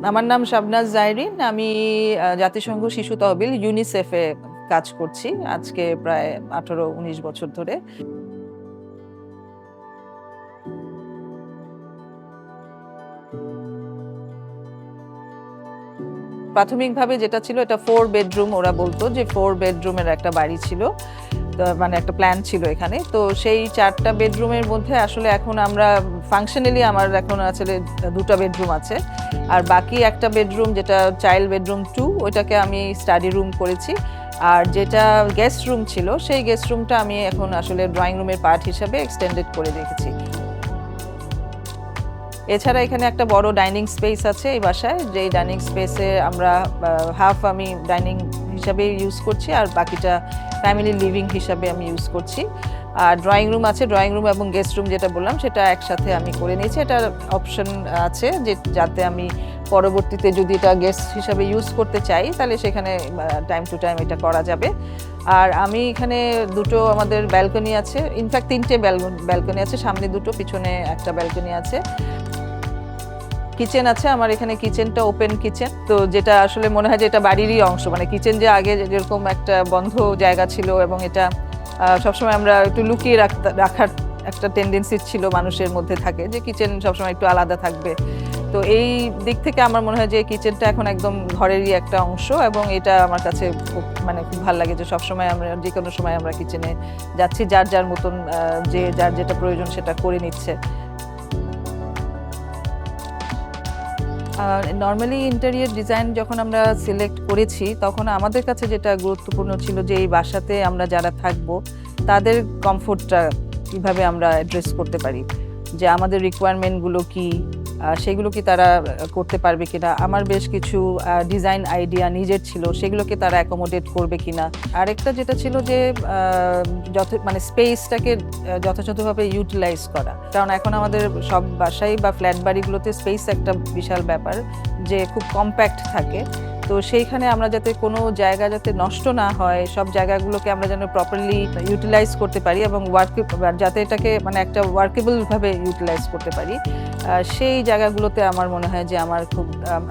আমার নাম শাবনাজ জাহরিন। আমি জাতিসংঘ শিশু তহবিল ইউনিসেফে কাজ করছি আজকে প্রায় 18-19 বছর ধরে। প্রাথমিকভাবে যেটা ছিল এটা 4 বেডরুম, ওরা বলতো যে 4 বেডরুমের একটা বাড়ি ছিল, মানে একটা প্ল্যান ছিল এখানে। তো সেই 4টা বেডরুমের মধ্যে আসলে এখন আমরা ফাংশনালি আমার এখন আসলে 2টা বেডরুম আছে, আর বাকি একটা বেডরুম যেটা চাইল্ড বেডরুম 2 ওইটাকে আমি স্টাডি রুম করেছি। আর যেটা গেস্ট রুম ছিল সেই গেস্ট রুমটা আমি এখন আসলে ড্রয়িং রুমের পার্ট হিসাবে এক্সটেন্ডেড করে রেখেছি। এছাড়া এখানে একটা বড় ডাইনিং স্পেস আছে এই বাসায়, যেই ডাইনিং স্পেসে আমরা হাফ আমি ডাইনিং হিসাবে ইউজ করছি আর বাকিটা ফ্যামিলি লিভিং হিসাবে আমি ইউজ করছি। আর ড্রয়িং রুম আছে, ড্রয়িং রুম এবং গেস্ট রুম যেটা বললাম সেটা একসাথে আমি করে নিয়েছি। এটার অপশন আছে যে যাতে আমি পরবর্তীতে যদি এটা গেস্ট হিসাবে ইউজ করতে চাই তাহলে সেখানে টাইম টু টাইম এটা করা যাবে। আর আমি এখানে দুটো আমাদের ব্যালকনি আছে, ইনফ্যাক্ট 3টে ব্যালকনি আছে, সামনে দুটো পিছনে একটা ব্যালকনি আছে। কিচেন আছে আমার এখানে, কিচেনটা ওপেন কিচেন, তো যেটা আসলে মনে হয় যে এটা বাড়িরই অংশ। মানে কিচেন যে আগে যেরকম একটা বন্ধ জায়গা ছিল এবং এটা সবসময় আমরা একটু লুকিয়ে রাখার একটা টেন্ডেন্সি ছিল মানুষের মধ্যে, থাকে যে কিচেন সবসময় একটু আলাদা থাকবে। তো এই দিক থেকে আমার মনে হয় যে কিচেনটা এখন একদম ঘরেরই একটা অংশ এবং এটা আমার কাছে খুব ভালো লাগে যে সবসময় আমরা যে কোনো সময় আমরা কিচেনে যাচ্ছি, যার যার মতন যে যার যেটা প্রয়োজন সেটা করে নিচ্ছে। নর্মালি ইন্টেরিয়র ডিজাইন যখন আমরা সিলেক্ট করেছি তখন আমাদের কাছে যেটা গুরুত্বপূর্ণ ছিল যে এই বাসাতে আমরা যারা থাকবো তাদের কমফোর্টটা কিভাবে আমরা অ্যাড্রেস করতে পারি, যে আমাদের রিকোয়ারমেন্টগুলো কি, সেগুলো কি তারা করতে পারবে কিনা। আমার বেশ কিছু ডিজাইন আইডিয়া নিজের ছিল, সেগুলোকে তারা অ্যাকোমোডেট করবে কিনা। আরেকটা যেটা ছিল যে স্পেসটাকে যথাযথভাবে ইউটিলাইজ করা, কারণ এখন আমাদের সব বাসাই বা ফ্ল্যাট বাড়িগুলোতে স্পেস একটা বিশাল ব্যাপার, যে খুব কম্প্যাক্ট থাকে। তো সেইখানে আমরা যাতে কোনো জায়গা যাতে নষ্ট না হয়, সব জায়গাগুলোকে আমরা যেন প্রপারলি ইউটিলাইজ করতে পারি এবং যাতে এটাকে একটা ওয়ার্কেবলভাবে ইউটিলাইজ করতে পারি, সেই জায়গাগুলোতে আমার মনে হয় যে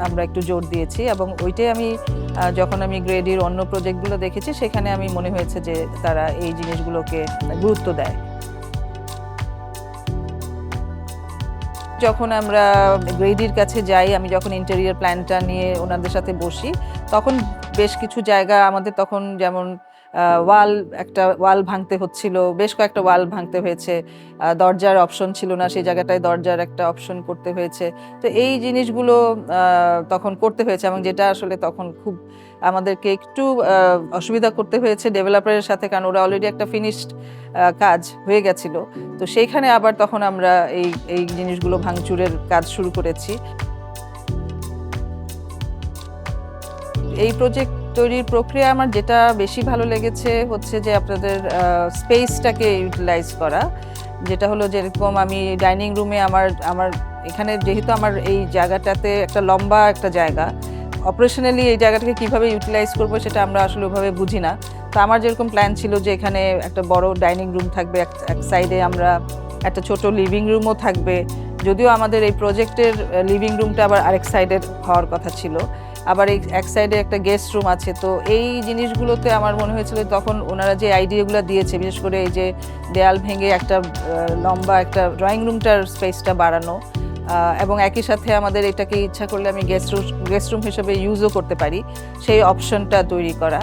আমরা একটু জোর দিয়েছি। এবং ওইটাই আমি যখন আমি গ্রেডির অন্য প্রজেক্টগুলো দেখেছি সেখানে আমি মনে হয়েছে যে তারা এই জিনিসগুলোকে গুরুত্ব দেয়। যখন আমরা গ্রেডির কাছে যাই, আমি যখন ইন্টেরিয়র প্ল্যানটা নিয়ে ওনাদের সাথে বসি, তখন বেশ কিছু জায়গা আমাদের তখন যেমন একটা ওয়াল ভাঙতে হচ্ছিল, বেশ কয়েকটা ওয়াল ভাঙতে হয়েছে, দরজার অপশন ছিল না, সেই জায়গাটায় দরজার একটা অপশন করতে হয়েছে। তো এই জিনিসগুলো তখন করতে হয়েছে এবং যেটা আসলে তখন খুব আমাদেরকে একটু অসুবিধা করতে হয়েছে ডেভেলপারের সাথে, কারণ ওরা অলরেডি একটা ফিনিশড কাজ হয়ে গেছিল। তো সেইখানে আবার তখন আমরা এই জিনিসগুলো ভাঙচুরের কাজ শুরু করেছি। এই প্রজেক্ট তৈরির প্রক্রিয়া আমার যেটা বেশি ভালো লেগেছে হচ্ছে যে আপনাদের স্পেসটাকে ইউটিলাইজ করা, যেটা হলো যেরকম আমি ডাইনিং রুমে আমার এখানে যেহেতু আমার এই জায়গাটাতে একটা লম্বা একটা জায়গা, অপারেশনালি এই জায়গাটাকে কিভাবে ইউটিলাইজ করবো সেটা আমরা আসলে ওভাবে বুঝি না। তো আমার যেরকম প্ল্যান ছিল যে এখানে একটা বড় ডাইনিং রুম থাকবে, এক সাইডে আমরা একটা ছোট লিভিং রুমও থাকবে, যদিও আমাদের এই প্রজেক্টের লিভিং রুমটা আবার আরেক সাইডের হওয়ার কথা ছিল, আবার এই এক সাইডে একটা গেস্ট রুম আছে। তো এই জিনিসগুলোতে আমার মনে হয়েছিল তখন ওনারা যে আইডিয়াগুলো দিয়েছে, বিশেষ করে এই যে দেয়াল ভেঙে একটা লম্বা একটা ড্রয়িং রুমটার স্পেসটা বাড়ানো, এবং একই সাথে আমাদের এটাকে ইচ্ছা করলে আমি গেস্ট রুম হিসেবে ইউজও করতে পারি, সেই অপশনটা তৈরি করা।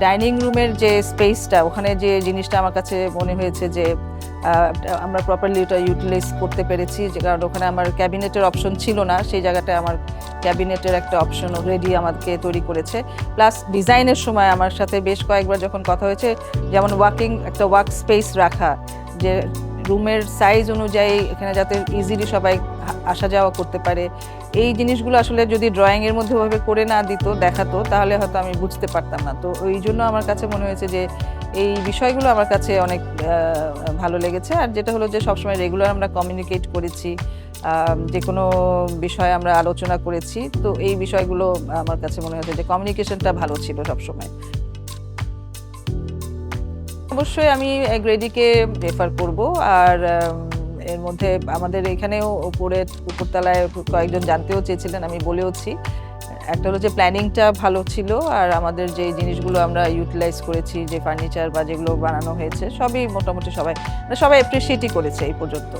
ডাইনিং রুমের যে স্পেসটা, ওখানে যে জিনিসটা আমার কাছে মনে হয়েছে যে আমরা প্রপারলি ওটা ইউটিলাইজ করতে পেরেছি, যে কারণ ওখানে আমার ক্যাবিনেটের অপশন ছিল না, সেই জায়গাটায় আমার ক্যাবিনেটের একটা অপশন অলরেডি আমাকে তৈরি করেছে। প্লাস ডিজাইনের সময় আমার সাথে বেশ কয়েকবার যখন কথা হয়েছে, যেমন একটা ওয়ার্ক স্পেস রাখা, যে রুমের সাইজ অনুযায়ী এখানে যাতে ইজিলি সবাই আসা যাওয়া করতে পারে, এই জিনিসগুলো আসলে যদি ড্রয়িংয়ের মধ্যে ওভাবে করে না দেখাতো তাহলে হয়তো আমি বুঝতে পারতাম না। তো ওই জন্য আমার কাছে মনে হয়েছে যে এই বিষয়গুলো আমার কাছে অনেক ভালো লেগেছে। আর যেটা হলো যে সবসময় রেগুলার আমরা কমিউনিকেট করেছি, যে কোনো বিষয়ে আমরা আলোচনা করেছি, তো এই বিষয়গুলো আমার কাছে মনে হয়েছে যে কমিউনিকেশনটা ভালো ছিল সবসময়। অবশ্যই আমি গ্রেডিকে প্রেফার করব। আর এর মধ্যে আমাদের এখানেও উপরতলায় কয়েকজন জানতেও চেয়েছিলেন, আমি বলেওছি। একটা হলো যে প্ল্যানিংটা ভালো ছিল, আর আমাদের যে জিনিসগুলো আমরা ইউটিলাইজ করেছি, যে ফার্নিচার বা যেগুলো বানানো হয়েছে, সবই মোটামুটি সবাই অ্যাপ্রিসিয়েটই করেছে এই পর্যন্ত।